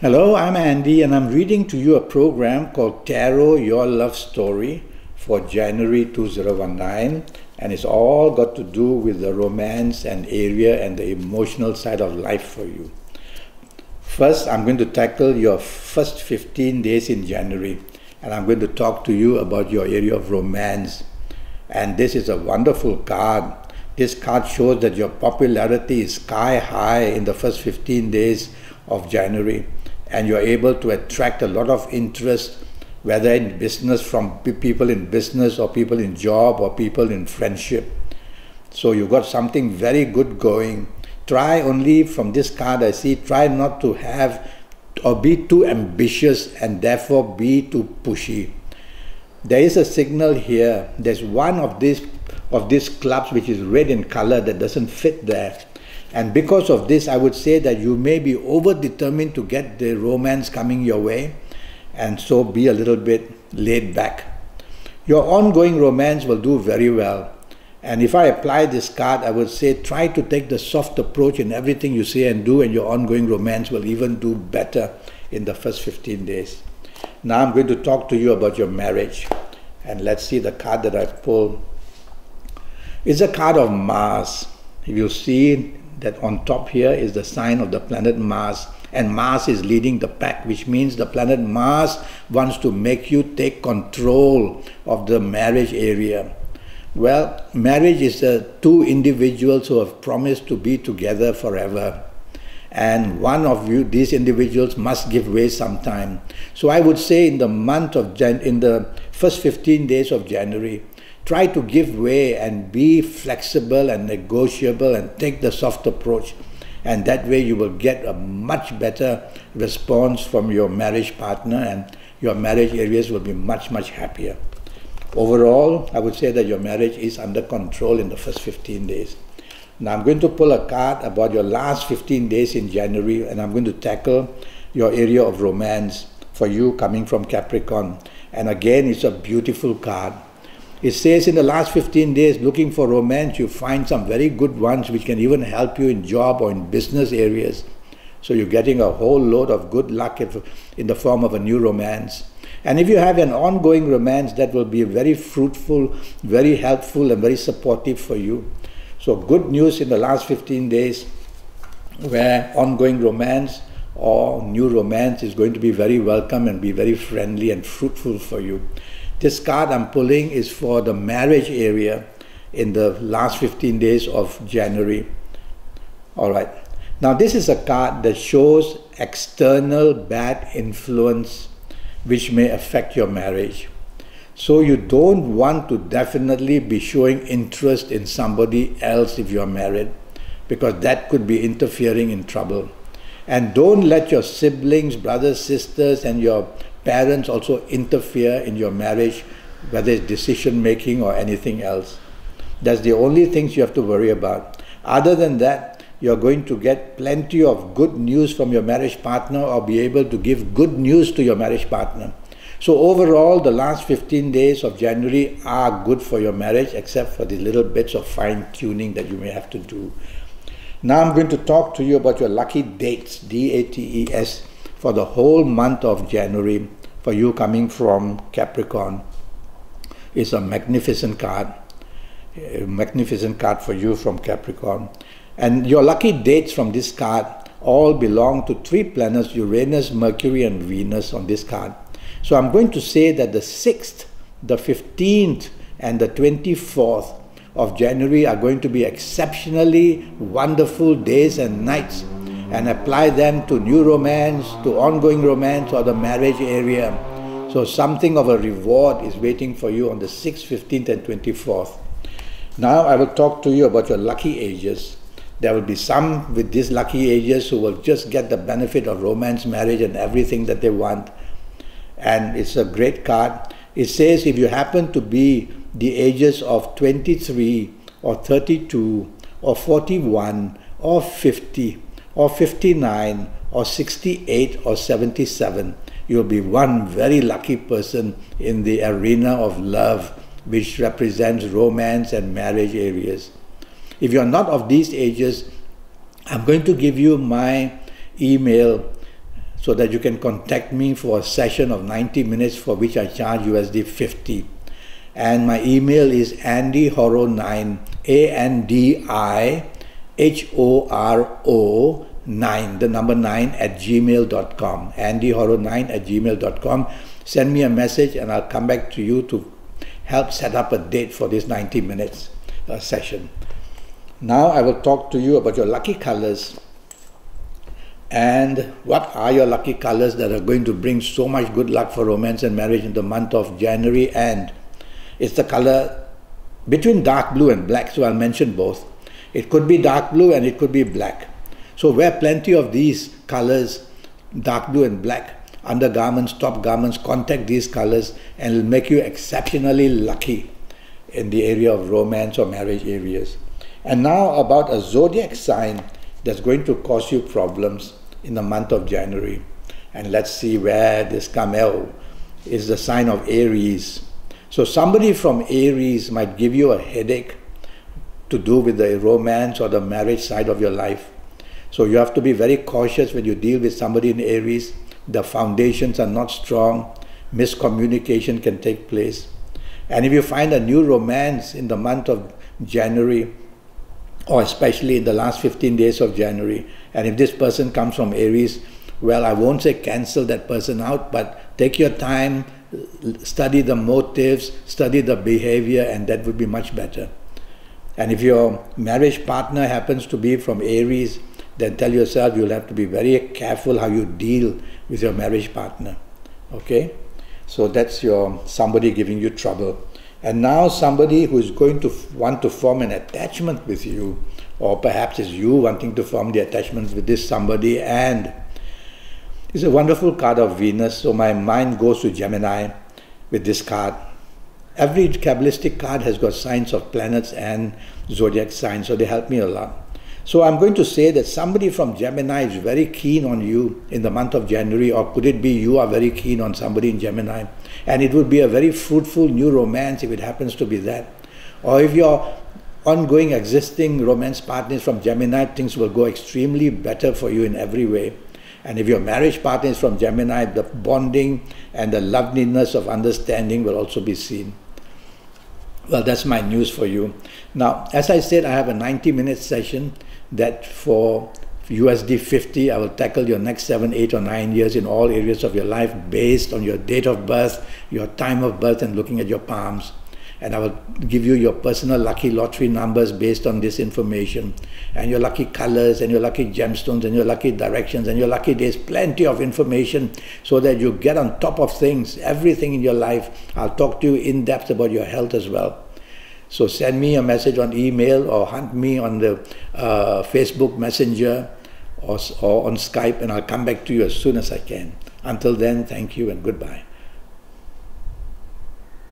Hello, I'm Andy and I'm reading to you a program called Tarot Your Love Story for January 2019, and it's all got to do with the romance and area and the emotional side of life for you. First, I'm going to tackle your first 15 days in January, and I'm going to talk to you about your area of romance. And this is a wonderful card. This card shows that your popularity is sky high in the first 15 days of January. And you're able to attract a lot of interest, whether in business, from people in business or people in job or people in friendship. So you've got something very good going. Try only, from this card I see, try not to have or be too ambitious and therefore be too pushy. There is a signal here. There's one of these clubs which is red in color that doesn't fit there. And because of this, I would say that you may be over-determined to get the romance coming your way, and so be a little bit laid back. Your ongoing romance will do very well. And if I apply this card, I would say try to take the soft approach in everything you say and do, and your ongoing romance will even do better in the first 15 days. Now I'm going to talk to you about your marriage. And let's see the card that I pulled. It's a card of Mars. If you see that on top here is the sign of the planet Mars, and Mars is leading the pack, which means the planet Mars wants to make you take control of the marriage area. Well, marriage is two individuals who have promised to be together forever, and one of these individuals must give way sometime. So I would say in the first 15 days of January, try to give way and be flexible and negotiable and take the soft approach. And that way you will get a much better response from your marriage partner, and your marriage areas will be much, much happier. Overall, I would say that your marriage is under control in the first 15 days. Now I'm going to pull a card about your last 15 days in January, and I'm going to tackle your area of romance for you coming from Capricorn. And again, it's a beautiful card. It says in the last 15 days, looking for romance, you find some very good ones which can even help you in job or in business areas. So you're getting a whole load of good luck in the form of a new romance. And if you have an ongoing romance, that will be very fruitful, very helpful, and very supportive for you. So good news in the last 15 days, where ongoing romance or new romance is going to be very welcome and be very friendly and fruitful for you. This card I'm pulling is for the marriage area in the last 15 days of January. All right. Now this is a card that shows external bad influence which may affect your marriage. So you don't want to definitely be showing interest in somebody else if you're married, because that could be interfering in trouble. And don't let your siblings, brothers, sisters, and your parents also interfere in your marriage, whether it's decision making or anything else. That's the only things you have to worry about. Other than that, you're going to get plenty of good news from your marriage partner, or be able to give good news to your marriage partner. So overall, the last 15 days of January are good for your marriage, except for the little bits of fine tuning that you may have to do. Now I'm going to talk to you about your lucky dates, D-A-T-E-S, for the whole month of January for you coming from Capricorn. It's a magnificent card. A magnificent card for you from Capricorn. And your lucky dates from this card all belong to three planets, Uranus, Mercury, and Venus on this card. So I'm going to say that the 6th, the 15th, and the 24th of January are going to be exceptionally wonderful days and nights, and apply them to new romance, to ongoing romance, or the marriage area. So something of a reward is waiting for you on the 6th, 15th, and 24th. Now I will talk to you about your lucky ages. There will be some with these lucky ages who will just get the benefit of romance, marriage, and everything that they want. And it's a great card. It says if you happen to be the ages of 23 or 32 or 41 or 50 or 59 or 68 or 77, you'll be one very lucky person in the arena of love, which represents romance and marriage areas. If you're not of these ages, I'm going to give you my email so that you can contact me for a session of 90 minutes for which I charge USD 50. And my email is andyhoro9, ANDIHORO9, the number 9 at gmail.com, andyhoro9 at gmail.com. Send me a message and I'll come back to you to help set up a date for this 90 minutes session. Now I will talk to you about your lucky colors and what are your lucky colors that are going to bring so much good luck for romance and marriage in the month of January. And it's the color between dark blue and black, so I'll mention both. It could be dark blue and it could be black. So wear plenty of these colors, dark blue and black, undergarments, top garments. Contact these colors and it'll make you exceptionally lucky in the area of romance or marriage areas. And now about a zodiac sign that's going to cause you problems in the month of January. And let's see where this Camel is the sign of Aries. So somebody from Aries might give you a headache to do with the romance or the marriage side of your life. So you have to be very cautious when you deal with somebody in Aries. The foundations are not strong. Miscommunication can take place. And if you find a new romance in the month of January, or especially in the last 15 days of January, and if this person comes from Aries, well, I won't say cancel that person out, but take your time, study the motives, study the behavior, and that would be much better. And if your marriage partner happens to be from Aries, then tell yourself you'll have to be very careful how you deal with your marriage partner. Okay? So that's your somebody giving you trouble. And now somebody who is going to want to form an attachment with you, or perhaps it's you wanting to form the attachment with this somebody. And it's a wonderful card of Venus, so my mind goes to Gemini with this card. Every Kabbalistic card has got signs of planets and zodiac signs, so they help me a lot. So I'm going to say that somebody from Gemini is very keen on you in the month of January, or could it be you are very keen on somebody in Gemini? And it would be a very fruitful new romance if it happens to be that. Or if your ongoing existing romance partner is from Gemini, things will go extremely better for you in every way. And if your marriage partner is from Gemini, the bonding and the loveliness of understanding will also be seen. Well, that's my news for you. Now, as I said, I have a 90-minute session that for USD 50, I will tackle your next 7, 8 or 9 years in all areas of your life based on your date of birth, your time of birth, and looking at your palms. And I will give you your personal lucky lottery numbers based on this information, and your lucky colors, and your lucky gemstones, and your lucky directions, and your lucky days. Plenty of information so that you get on top of things, everything in your life. I'll talk to you in depth about your health as well. So send me a message on email or hunt me on the Facebook Messenger or on Skype, and I'll come back to you as soon as I can. Until then, thank you and goodbye.